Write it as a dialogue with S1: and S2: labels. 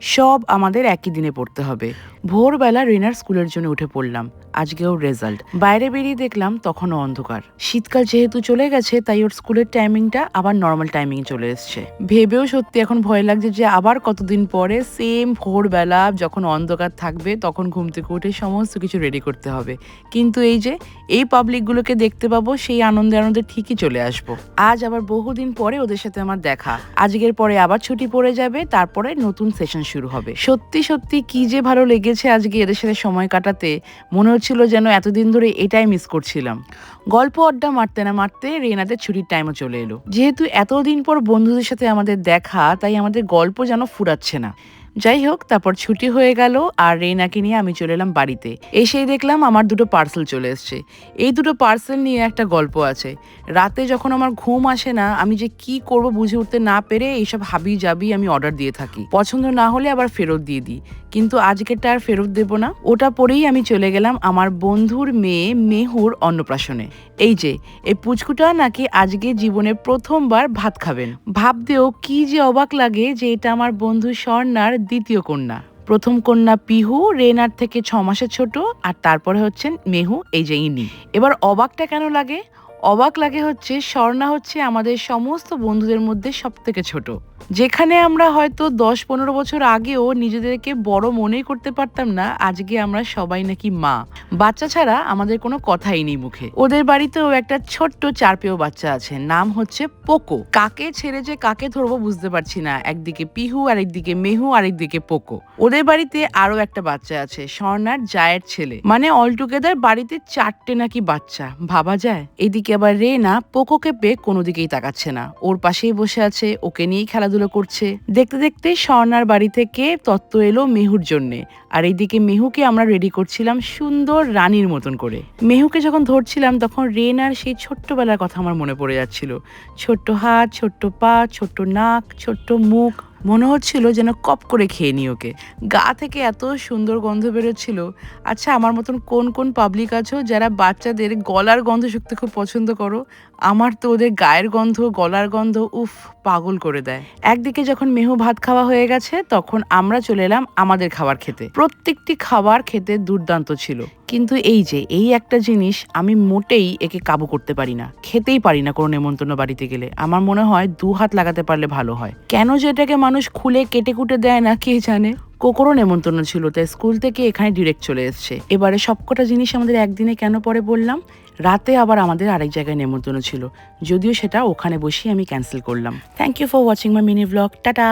S1: সব আমাদের একই দিনে পড়তে হবে। ভোরবেলা রিনার স্কুলের জন্য উঠে পড়লাম। আজকে ওর রেজাল্ট। বাইরে বেরিয়ে দেখলাম তখনও অন্ধকার। শীতকাল যেহেতু চলে গেছে তাই ওর স্কুলের টাইমিংটা আবার নর্মাল টাইমিং চলে এসছে। ভেবেও সত্যি এখন ভয় লাগছে যে আবার কতদিন পরে সেম ভোরবেলা যখন অন্ধকার থাকবে তখন ঘুম থেকে উঠে সমস্ত কিছু রেডি করতে হবে। কিন্তু এই যে এই পাবলিকগুলোকে দেখতে পাবো সেই আনন্দে আনন্দে ঠিকই চলে আসবো। আজ আবার বহুদিন পরে ওদের সাথে আমার দেখা। আজকের পরে আবার ছুটি পড়ে যাবে, তারপরে নতুন সেশন শুরু হবে। সত্যি সত্যি কি যে ভালো লেগেছে আজকে এদের সাথে সময় কাটাতে। মনে হচ্ছিল যেন এতদিন ধরে এটাই মিস করছিলাম। গল্প আড্ডা মারতে না মারতে রেনাদের ছুটির টাইমও চলে এলো। যেহেতু এতদিন পর বন্ধুদের সাথে আমাদের দেখা, তাই আমাদের গল্প যেন ফুরাচ্ছে না। যাই হোক, তারপর ছুটি হয়ে গেল আর রেনাকে নিয়ে আমি চলে এলাম বাড়িতে। এসেই দেখলাম আমার দুটো পার্সেল চলে এসছে। এই দুটো পার্সেল নিয়ে একটা গল্প আছে। রাতে যখন আমার ঘুম আসে না, আমি যে কি করব বুঝে উঠতে না পেরে এইসব হাবি জাবি আমি অর্ডার দিয়ে থাকি। পছন্দ না হলে আবার ফেরত দিয়ে দিই, কিন্তু আজকেরটা আর ফেরত দেব না। ওটা পরেই আমি চলে গেলাম আমার বন্ধুর মেয়ে মেহুর অন্নপ্রাশনে। এই যে এই পুচকুটা নাকি আজকে জীবনে প্রথমবার ভাত খাবেন। ভাবতেও কি যে অবাক লাগে যে এটা আমার বন্ধু স্বর্ণার দ্বিতীয় কন্যা। প্রথম কন্যা পিহু রেনার থেকে 6 মাসের ছোট, আর তারপরে হচ্ছেন মেহু, এই যে ইনি। এবার অবাকটা কেন লাগে? অবাক লাগে হচ্ছে স্বর্ণা হচ্ছে আমাদের সমস্ত বন্ধুদের মধ্যে সব থেকে ছোট। যেখানে আমরা হয়তো 10-15 বছর আগেও নিজেদেরকে বড় মনেই করতে পারতাম না, আজকে আমরা সবাই নাকি মা। বাচ্চা ছাড়া আমাদের কোনো কথাই নেই মুখে। ওদের বাড়িতেও একটা ছোট্ট চারপেও বাচ্চা আছে, নাম হচ্ছে পোকো। কাকে ছেড়ে যে কাকে ধরবো বুঝতে পারছি না। একদিকে পিহু, আর একদিকে মেহু, আর একদিকে পোকো। ওদের বাড়িতে আরো একটা বাচ্চা আছে, স্বর্ণার জায়ের ছেলে। মানে অল টুগেদার বাড়িতে 4টে নাকি বাচ্চা, ভাবা যায়। এদিকে আবার রেনা পোকোকে পেয়ে কোনো দিকেই তাকাচ্ছে না, ওর পাশেই বসে আছে, ওকে নিয়েই খেলাধুলো করছে। দেখতে দেখতে স্বর্ণার বাড়ি থেকে তত্ত্ব এলো মেহুর জন্যে। আর এইদিকে মেহুকে আমরা রেডি করছিলাম সুন্দর রানীর মতন করে। মেহুকে যখন ধরছিলাম তখন রেনার সেই ছোট্টবেলার কথা আমার মনে পড়ে যাচ্ছিল। ছোট্ট হাত, ছোট্ট পা, ছোট্ট নাক, ছোট্ট মুখ। মনে হচ্ছিল যেন কপ করে খেয়ে নি ওকে। গা থেকে এত সুন্দর গন্ধ বেরোচ্ছিল। আচ্ছা, আমার মতন কোন কোন পাবলিক আছো যারা বাচ্চাদের গলার গন্ধ শুকতে খুব পছন্দ করো? আমার তো ওদের গায়ের গন্ধ, গলার গন্ধ উফ, পাগল করে দেয়। একদিকে যখন মেহু ভাত খাওয়া হয়ে গেছে তখন আমরা চলে এলাম আমাদের খাবার খেতে। প্রত্যেকটি খাবার খেতে দুর্দান্ত ছিল, কিন্তু এই যে এই একটা জিনিস আমি মোটেই একে কাবু করতে পারি না, খেতেই পারি না কোনো নেমন্তন্ন বাড়িতে গেলে। আমার মনে হয় 2 হাত লাগাতে পারলে ভালো হয়। কেন যে এটাকে মানুষ খুলে কেটে কুটে দেয় না কে জানে। কোকরও নেমন্তন্ন ছিল, তাই স্কুল থেকে এখানে ডিরেক্ট চলে এসছে। এবারে সবকটা জিনিস আমাদের একদিনে কেন পরে বললাম, রাতে আবার আমাদের আরেক জায়গায় নেমন্তন্ন ছিল, যদিও সেটা ওখানে বসেই আমি ক্যান্সেল করলাম। Thank you for watching my mini vlog. Tata.